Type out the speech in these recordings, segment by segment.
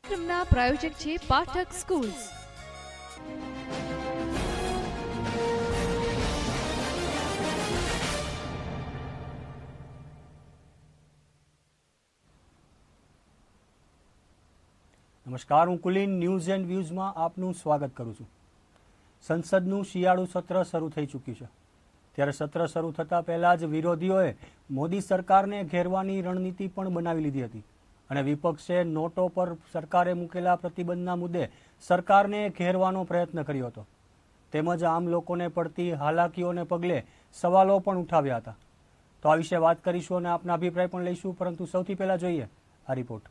કાર્યક્રમના પ્રાયોજક છે પાઠક સ્કૂલ્સ। નમસ્કાર, હું કુલીન ન્યૂઝ એન્ડ વ્યૂઝમાં આપનું સ્વાગત કરું છું। સંસદનું શિયાળુ સત્ર શરૂ થઈ ચૂક્યું છે, ત્યારે સત્ર શરૂ થતાં પહેલાં જ વિરોધીઓએ મોદી સરકારને ઘેરવાની રણનીતિ પણ બનાવી લીધી હતી અને વિપક્ષે નોટો પર સરકારે મૂકેલા પ્રતિબંધના મુદ્દે સરકારને ઘેરવાનો પ્રયત્ન કર્યો હતો, તેમજ આમ લોકોને પડતી હાલાકીઓને પગલે સવાલો પણ ઉઠાવ્યા હતા। તો આ વિશે વાત કરીશું અને આપના અભિપ્રાય પણ લઈશું, પરંતુ સૌથી પહેલાં જોઈએ આ રિપોર્ટ।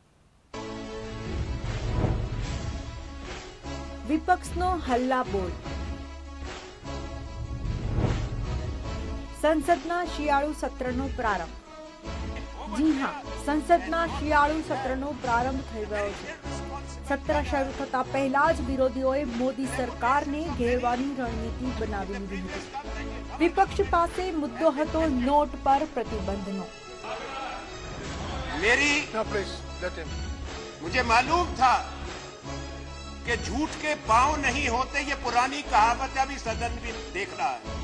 વિપક્ષનો હલ્લાબોલ। સંસદના શિયાળુ સત્રનો પ્રારંભ। જી હા, સંસદના શિયાળુ સત્રનો પ્રારંભ થઈ ગયો છે। સત્ર શરૂ થતા પહેલા જ વિરોધીઓએ મોદી સરકારને ઘેરવાની રણનીતિ બનાવી લીધી હતી। વિપક્ષ પાસે મુદ્દો હતો નોટ પર પ્રતિબંધનો। मुझे मालूम था कि झूठ के पांव नहीं होते, ये पुरानी कहावत अभी सदन भी देख रहा है।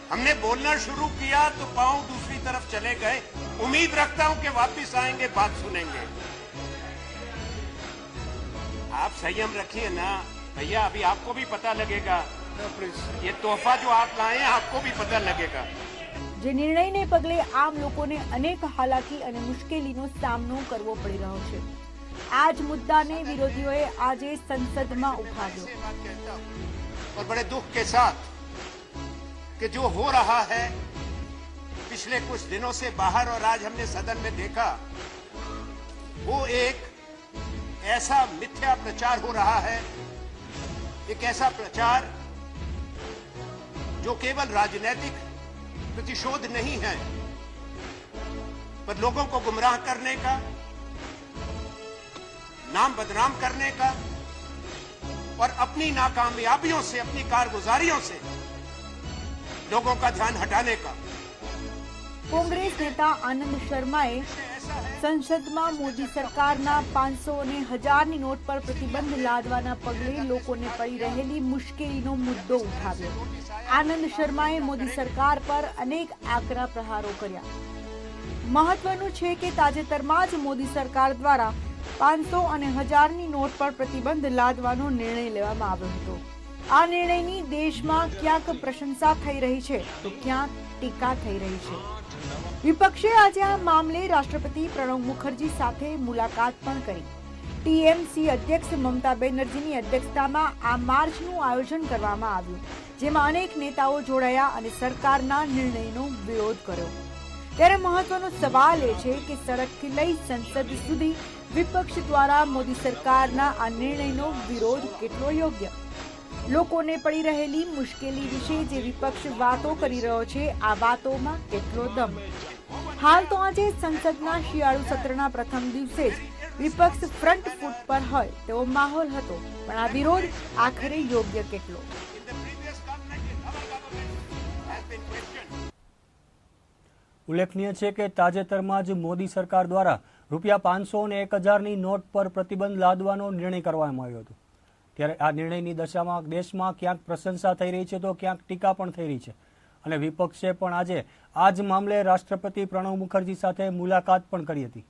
हमने बोलना शुरू किया तो पांव दूसरी तरफ चले गए। उम्मीद रखता हूं कि वापस आएंगे, बात सुनेंगे। आप संयम रखिए ना भैया, अभी आपको भी पता लगेगा। ये तोहफा जो आप लाए हैं आपको भी पता लगेगा। જે નિર્ણયને પગલે આમ લોકોને અનેક હાલાકી અને મુશ્કેલીનો સામનો કરવો પડી રહ્યો છે। આ જ મુદ્દાને વિરોધીઓએ આજે સંસદમાં ઉઠાવ્યો। और बड़े दुख के साथ कि जो हो रहा है पिछले कुछ दिनों से बाहर और आज हमने सदन में देखा, वो एक ऐसा मिथ्या प्रचार हो रहा है, एक ऐसा प्रचार जो केवल राजनीतिक प्रतिशोध नहीं है, पर लोगों को गुमराह करने का, नाम बदनाम करने का और अपनी नाकामयाबियों से, अपनी कारगुजारियों से लोगों का ध्यान हटाने का। કોંગ્રેસ નેતા આનંદ શર્માએ સંસદમાં મોદી સરકારના 500 અને 1000ની નોટ પર પ્રતિબંધ લાદવાના પગલે લોકોને પડી રહેલી મુશ્કેલીનો મુદ્દો ઉઠાવ્યો। આનંદ શર્માએ મોદી સરકાર પર અનેક આકરા પ્રહારો કર્યા। મહત્વનું છે કે તાજેતરમાં જ મોદી સરકાર દ્વારા 500 અને 1000ની નોટ પર પ્રતિબંધ લાદવાનો નિર્ણય લેવામાં આવ્યો હતો। આ નિર્ણયની દેશમાં ક્યાંક પ્રશંસા થઈ રહી છે તો ક્યાંક ટીકા થઈ રહી છે। વિપક્ષે આજે આ મામલે રાષ્ટ્રપતિ પ્રણવ મુખર્જી સાથે મુલાકાત પણ કરી। ટીએમસી અધ્યક્ષ મમતા બેનર્જીની અધ્યક્ષતામાં આ માર્ચનું આયોજન કરવામાં આવ્યું, જેમાં અનેક નેતાઓ જોડાયા અને સરકારના નિર્ણયનો વિરોધ કર્યો। ત્યારે મહત્વનો સવાલ એ છે કે સડકથી લઈ સંસદ સુધી વિપક્ષ દ્વારા મોદી સરકારના આ નિર્ણયનો વિરોધ કેટલો યોગ્ય? લોકોને પડી રહેલી મુશ્કેલી વિશે જે વિપક્ષ વાતો કરી રહ્યો છે, આ વાતોમાં કેટલો દમ? હાલ તો આજે સંસદના શિયાળુ સત્રના પ્રથમ દિવસે જ વિપક્ષ ફ્રન્ટ ફૂટ પર હોય તેવો માહોલ હતો, પણ આ વિરોધ આખરે યોગ્ય કેટલો? ઉલ્લેખનીય છે કે તાજેતરમાં જ મોદી સરકાર દ્વારા રૂપિયા 500 અને 1000ની નોટ પર પ્રતિબંધ લાદવાનો નિર્ણય કરવામાં આવ્યો હતો। ત્યારે આ નિર્ણયની દશામાં દેશમાં ક્યાંક પ્રશંસા થઈ રહી છે તો ક્યાંક ટીકા પણ થઈ રહી છે અને વિપક્ષે પણ આજે આ જ મામલે રાષ્ટ્રપતિ પ્રણવ મુખર્જી સાથે મુલાકાત પણ કરી હતી।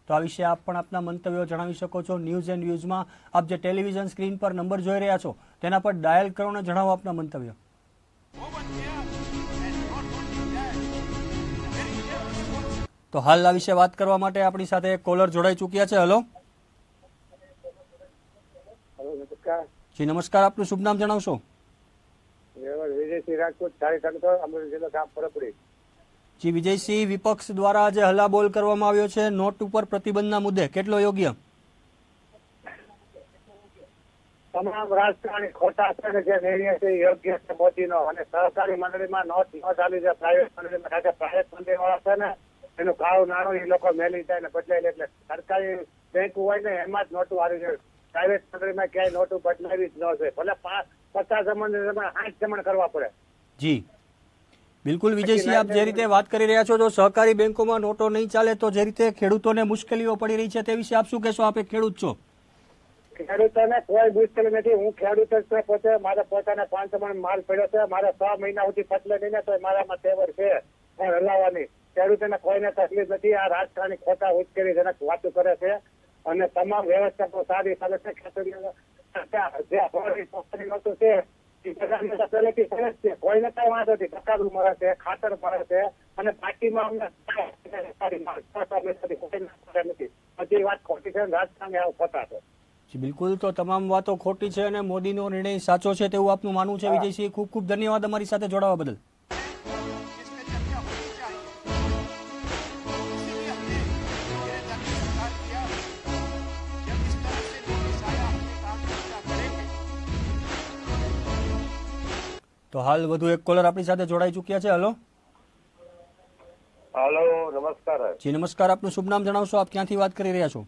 તો આ વિશે આપ પણ આપના મંતવ્યો જણાવી શકો છો। ન્યૂઝ એન્ડ વ્યૂઝમાં આપ જે ટેલિવિઝન સ્ક્રીન પર નંબર જોઈ રહ્યા છો તેના પર ડાયલ કરો અને જણાવો આપના મંતવ્યો। તો હાલ આ વિશે વાત કરવા માટે આપણી સાથે એક કોલર જોડાઈ ચૂક્યા છે। હેલો જી નમસ્કાર, આપનું શુભ નામ જણાવશો? વિજયસિંહ રાજપૂત, અમરેલી જિલ્લો ગામ પરબડી। જી વિજયસિંહ, વિપક્ષ દ્વારા આજે હલ્લાબોલ કરવામાં આવ્યો છે નોટ ઉપર પ્રતિબંધના મુદ્દે, કેટલો યોગ્ય? તમામ રાજકારણી ખોટા છે, જે નિર્ણય છે યોગ્ય છે મોદીનો, અને સહકારી મંડળીમાં નોટ ન ચાલી જાય, પ્રાઇવેટ મંડળીમાં, કારણ કે પ્રાઇવેટ મંડળી વાળા છે ને એનું કાળું નાણું એ લોકો મેલી જાય ને બદલાઈ લે, એટલે સરકારી બેંક હોય ને એમાં જ નોટું આવી જાય। પ્રાઇવેટ મંડળીમાં ક્યાંય નોટું બદલાવી જ ન જોઈએ, ભલે 50 જમણ 8 જમણ કરવા પડે। જી બિલકુલ વિજયસિંહ, આપ જે રીતે વાત કરી રહ્યા છો, જો સહકારી બેંકોમાં નોટો નહીં ચાલે તો જે રીતે ખેડૂતોને મુશ્કેલીઓ પડી રહી છે તે વિશે આપ શું કહેશો? આપ એક ખેડૂત છો। ખેડૂતોને કોઈ મુશ્કેલી નથી. હું ખેડૂત જ છું પોતે. મારે પોતાને 500 મણ માલ પડ્યો છે. મારે 6 મહિના સુધી પતલે નહીં ને તો મારામાં તેવર છે પણ હલાવવાની. ખેડૂતોને કોઈને તકલીફ નથી. આ રાજકારણી ખોટા ઉશ્કેરીજનક વાતો કરે છે અને તમામ વ્યવસ્થા તો સારી ચાલે છે. ખેતરીઓ જે અભાવી ચોકડી નતું છે એ બધાને તો પહેલેથી સરસ છે. કોઈને કઈ વાંધો નથી. ટકાનું મળે છે, ખાતર મળે છે અને પાર્ટીમાં અમને કોઈને નથી. બધી વાત ખોટી છે. રાજકારણી આવું ખોટા છે. જી બિલકુલ, તો તમામ વાતો ખોટી છે અને મોદીનો નિર્ણય સાચો છે તેવું આપનું માનવું છે. વિજયસિંહ, ખૂબ ખૂબ ધન્યવાદ અમારી સાથે જોડાવા બદલ. इस पे चर्चा होनी चाहिए। इसीलिए हमने ये तक स्वीकार किया। जब इस तरह से नोटिस आया हमने कहा चर्चा करेंगे। તો હાલ વધુ એક કોલર આપણી સાથે જોડાઈ ચૂક્યા છે. હલો હેલો, નમસ્કાર. જી નમસ્કાર, આપનું શુભ નામ જણાવશો? આપ ક્યાંથી વાત કરી રહ્યા છો?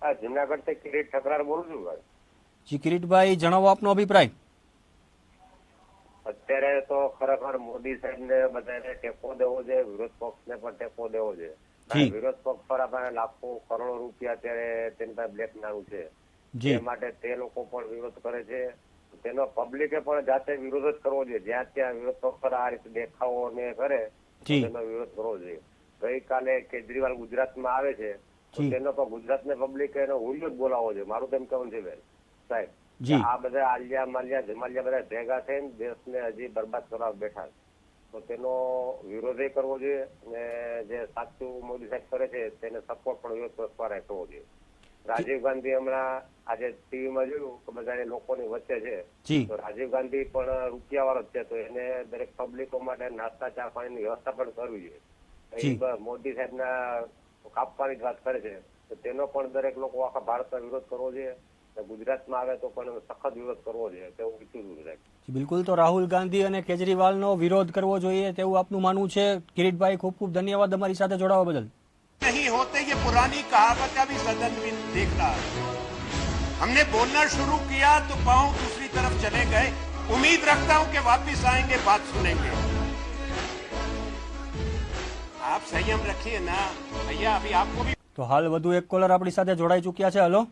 આ જુનાગઢ થી કિરીટ ઠકરાર બોલું છું ભાઈ. જી કિરીટભાઈ, જણાવો આપનો અભિપ્રાય. અત્યારે તો ખરેખર મોદી સાહેબ ને બધાને ટેકો દેવો છે, વિરોધ પક્ષ ને પણ ટેકો દેવો છે. જી. વિરોધ પક્ષ પર આપણે લાખો કરોડો રૂપિયા અત્યારે તેની પાસે બ્લેક નાણું છે. જી. એ માટે તે લોકો પણ વિરોધ કરે છે. તેનો પબ્લિકે પણ જાતે વિરોધ જ કરવો જોઈએ. જ્યાં ત્યાં વિરોધ પક્ષ પર આ રીતે દેખાવો ને કરે જી. તેનો વિરોધ કરવો જોઈએ. ગઈકાલે કેજરીવાલ ગુજરાતમાં આવે છે તો જી. તેનો પણ ગુજરાતની પબ્લિકે એનો હુલ્લો જ બોલાવવો જોઈએ. મારું તો એમ કહેવું છે બેન સાહેબ. જી. આ બધા આલિયા માલિયા જમાલિયા બધા ભેગા થઈને દેશને હજી બરબાદ કરવા બેઠા છે. તો તેનો વિરોધ કરવો જોઈએ અને જે સાચું મોદી સાહેબ કરે છે તેને સપોર્ટ પણ વિરોધ પક્ષવાળાએ કરવો જોઈએ. રાજીવ ગાંધી હમણાં આજે ટીવીમાં જોયું કે બધા લોકોની વચ્ચે છે. જી. તો રાજીવ ગાંધી પણ રૂપિયાવાળો જ છે તો એને દરેક પબ્લિકો માટે નાસ્તા ચા પાણીની વ્યવસ્થા પણ કરવી જી. જોઈએ. મોદી સાહેબના કાપવાની જ વાત કરે છે તો તેનો પણ દરેક લોકો આખા ભારતમાં વિરોધ કરવો જોઈએ. ગુજરાતમાં આવે તો પણ સખત વિરોધ કરવો જોઈએ તેવું ઈચ્છું છું સાહેબ. જી બિલકુલ, તો રાહુલ ગાંધી અને કેજરીવાલનો વિરોધ કરવો જોઈએ તેવું આપનું માનવું છે. કિરીટભાઈ, ખૂબ ખૂબ ધન્યવાદ અમારી સાથે જોડાવા બદલ. नहीं होते ये पुरानी कहावत अभी सदन में देख रहा है। हमने बोलना शुरू किया तो पांव दूसरी तरफ चले गए। उम्मीद रखता हूं कि वापस आएंगे, बात सुनेंगे। आप संयम रखिए ना भैया, अभी आपको भी તો હાલ વધુ એક કોલર આપણી સાથે જોડાઈ ચૂક્યા છે. હલો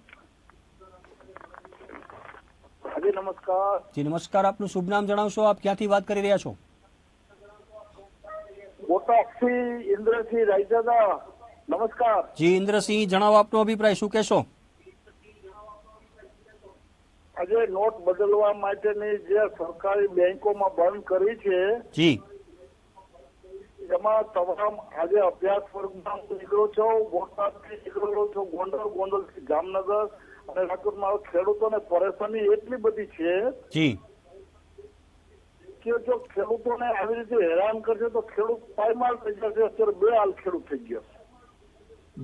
જી નમસ્કાર. જી નમસ્કાર, આપનું શુભ નામ જણાવશો? આપ ક્યાંથી વાત કરી રહ્યા છો? બોટાક્ષી ઇન્દ્રસિંહ રાયજાદા. નમસ્કાર. જી ઇન્દ્રસિંહ, જણાવો આપનો અભિપ્રાય, શું કહેશો? આજે નોટ બદલવા માટેની જે સરકારી બેંકોમાં બંધ કરી છે જી. એમાં તમામ આજે અભ્યાસ વર્ગમાં હું નીકળ્યો છું. બોટાદથી નીકળ્યો છું, ગોંડલથી જામનગર અને રાજકોટમાં ખેડૂતોને પરેશાની એટલી બધી છે જી. કે જો ખેડૂતોને આવી રીતે હેરાન કરશે તો ખેડૂત પાયમાલ થઈ જશે. અત્યારે બે હાલ ખેડૂત થઈ ગયો.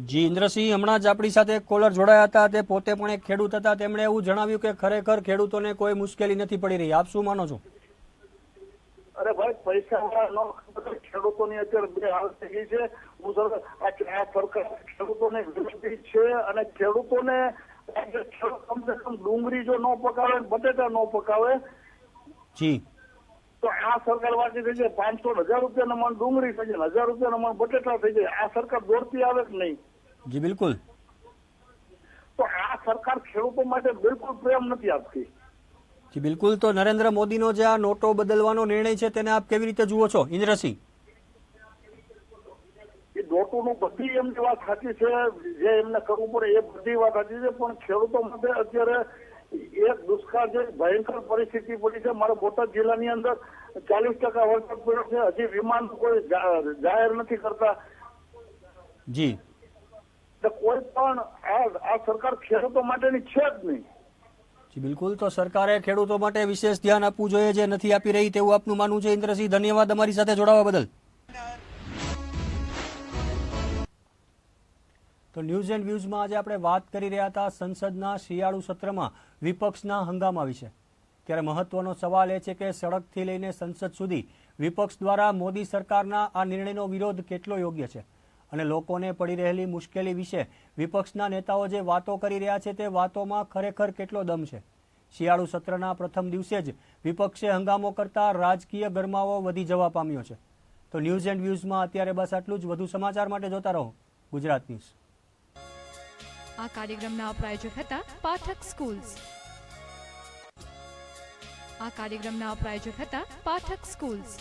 જી ઇન્દ્રસિંહ, હમણાં જ આપણી સાથે એક કોલર જોડાયા હતા. તે પોતે પણ એક ખેડૂત હતા. તેમણે એવું જણાવ્યું કે ખરેખર ખેડૂતોને કોઈ મુશ્કેલી નથી પડી રહી. આપ શું માનો છો? અરે ભાઈ, પૈસા ખેડૂતોની અત્યારે બે હાલ થઈ ગઈ છે. હું આ સરકાર ખેડૂતોને વિરોધી છે અને ખેડૂતોને કમસે કમ ડુંગળી જો ન પકાવે, બટેટા ન પકાવે જી. તો આ સરકાર વાંચી થઈ જાય 500-1000 રૂપિયાના મણ ડુંગળી થઈ જાય, 1000 રૂપિયાના મણ બટેટા થઈ જાય. આ સરકાર દોડતી આવે કે નહીં? જી બિલકુલ. તો આ સરકાર ખેડૂતો માટે બિલકુલ પ્રેમ નથી આપતી. જી બિલકુલ, તો નરેન્દ્ર મોદીનો જે આ નોટો બદલવાનો નિર્ણય છે તેને આપ કેવી રીતે જુઓ છો ઇન્દ્રસિંહ? એ નોટોનું બધી એમની વાત સાચી છે, જે એમને કરવું પડે એ બધી વાત સાચી છે, પણ ખેડૂતો માટે અત્યારે એક દુષ્કાળ જે ભયંકર પરિસ્થિતિ પડી છે. મારા બોટાદ જિલ્લાની અંદર 40% વરસાદ પડ્યો છે. હજી વિમાન કોઈ જાહેર નથી કરતા. જી. કોઈ પણ આ સરકાર ખેડૂતો માટેની છે જ નહીં. જી બિલકુલ, તો સરકારે ખેડૂતો માટે વિશેષ ધ્યાન આપવું જોઈએ, જે નથી આપી રહી તેવું આપનું માનવું છે. ઇન્દ્રસિંહ, ધન્યવાદ અમારી સાથે જોડાવા બદલ. તો ન્યૂઝ એન્ડ વ્યૂઝમાં આજે આપણે વાત કરી રહ્યા હતા સંસદના શિયાળુ સત્રમાં વિપક્ષના હંગામા વિશે. ત્યારે મહત્વનો સવાલ એ છે કે સડકથી લઈને સંસદ સુધી વિપક્ષ દ્વારા મોદી સરકારના આ નિર્ણયનો વિરોધ કેટલો યોગ્ય છે અને લોકોને પડી રહેલી મુશ્કેલી વિશે વિપક્ષના નેતાઓ જે વાતો કરી રહ્યા છે તે વાતોમાં ખરેખર કેટલો દમ છે. શિયાળુ સત્રના પ્રથમ દિવસે જ વિપક્ષે હંગામો કરતા રાજકીય ગરમાવો વધી જવા પામ્યો છે. તો ન્યૂઝ એન્ડ વ્યૂઝમાં અત્યારે બસ આટલું જ. વધુ સમાચાર માટે જોતા રહો ગુજરાત ન્યૂઝ. આ કાર્યક્રમના પ્રાયોજક હતા પાઠક સ્કૂલ્સ. આ કાર્યક્રમના પ્રાયોજક હતા પાઠક સ્કૂલ્સ.